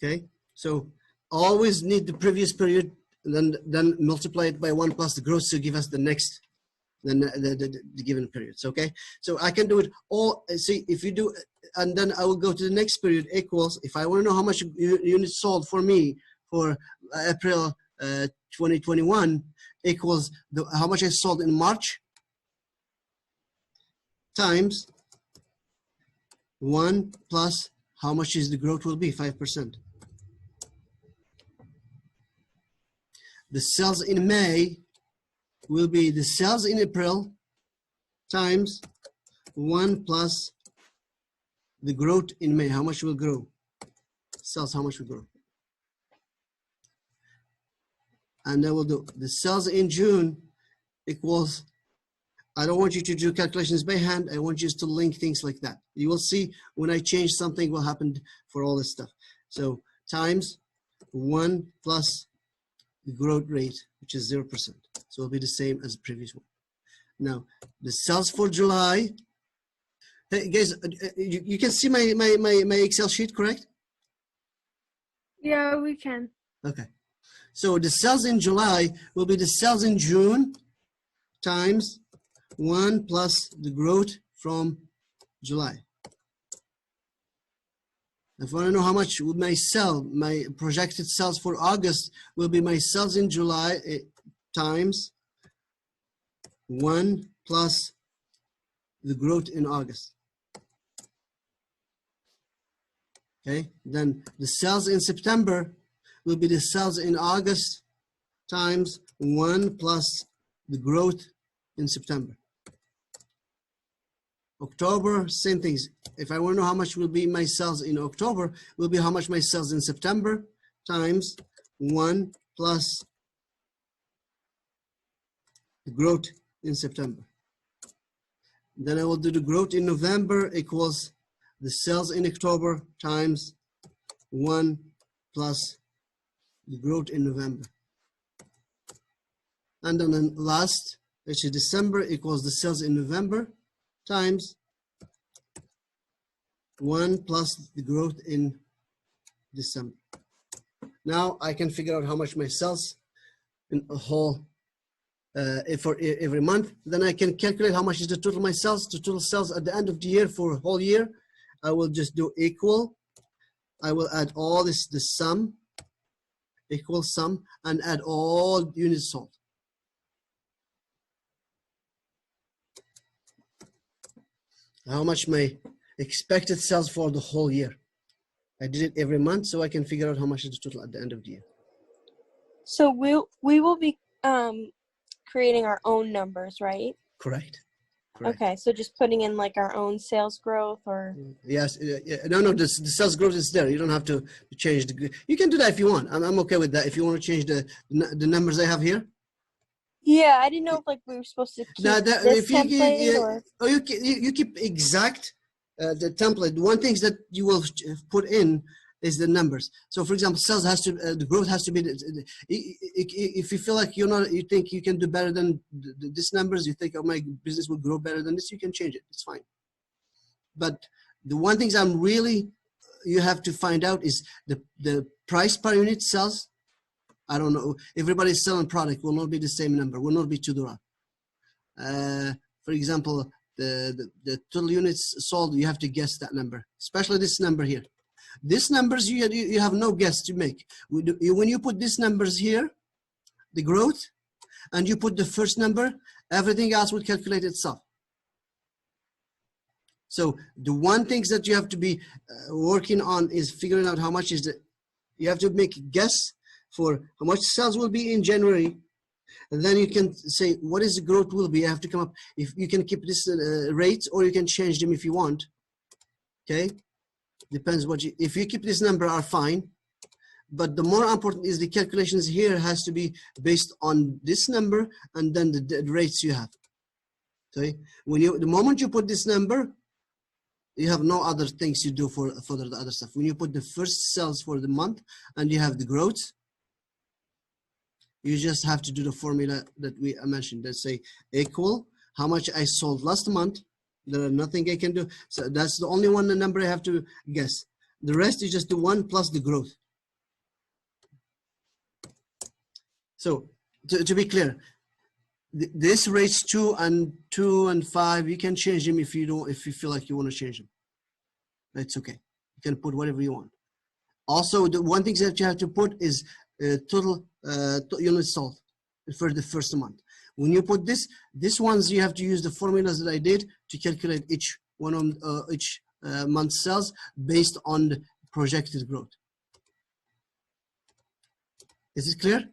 Okay, so always need the previous period, and then multiply it by 1 plus the gross to give us the next, the given periods. Okay, so I can do it all. See, if you do, and then I will go to the next period equals, if I want to know how much units sold for me for April 2021 equals how much I sold in March times 1 plus how much is the growth will be, 5%. The sales in May will be the sales in April times 1 plus the growth in May. How much will grow? Sales, how much will grow? And I will do the sales in June equals, I don't want you to do calculations by hand. I want you to link things like that. You will see when I change something will happen for all this stuff. So times 1 plus the growth rate, which is 0%. So it'll be the same as the previous one. Now, the sales for July. Hey guys, you can see my Excel sheet, correct? Yeah, we can. Okay. So the sales in July will be the sales in June times 1 plus the growth from July. If I want to know how much would my projected sales for August will be my sales in July times 1 plus the growth in August. Okay, then the sales in September will be the sales in August times 1 plus the growth in September. October, same things. If I want to know how much will be my sales in October, will be how much my sales in September times 1 plus the growth in September. Then I will do the growth in November equals the sales in October times 1 plus the growth in November. And then last, which is December, equals the sales in November times 1 plus the growth in December. Now I can figure out how much my sales in a whole for every month. Then I can calculate how much is the total my sales, the total sales at the end of the year for a whole year. I will just do equal. I will add all this, the sum, equal sum, and add all units sold. How much my expected sales for the whole year. I did it every month so I can figure out how much is the total at the end of the year. So we will be creating our own numbers, right? Correct. Okay, so just putting in like our own sales growth, or yes, no, the sales growth is there. You don't have to change the. You can do that if you want. I'm okay with that. If you want to change the numbers I have here. Yeah, I didn't know if like we were supposed to keep this template or you keep exact the template. One thing that you will put in is the numbers. So for example, sales has to the growth has to be. If you feel like you think you can do better than this numbers, you think, oh, my business will grow better than this, you can change it. It's fine. But the one thing you have to find out is the price per unit sales. I don't know. Everybody's selling product will not be the same number. Will not be $2. For example, the total units sold, you have to guess that number, especially this number here. These numbers, you have no guess to make. When you put these numbers here, the growth, and you put the first number, everything else will calculate itself. So the one thing that you have to be working on is figuring out how much is you have to make a guess for how much sales will be in January. And then you can say, what is the growth will be? You have to come up, if you can keep this rates, or you can change them if you want. Okay. Depends if you keep this number are fine, but the more important is the calculations here has to be based on this number and then the rates you have. Okay, the moment you put this number, you have no other things you do for the other stuff. When you put the first sales for the month and you have the growth, you just have to do the formula that we mentioned. Let's say equal how much I sold last month. There are nothing I can do. So that's the only one the number I have to guess. The rest is just the 1 plus the growth. So to be clear, this rates 2 and 5, you can change them if you don't, if you feel like you want to change them. It's okay. You can put whatever you want. Also, the one thing that you have to put is total units sold for the first month. When you put this ones, you have to use the formulas that I did to calculate each one of each month sales based on the projected growth. Is it clear?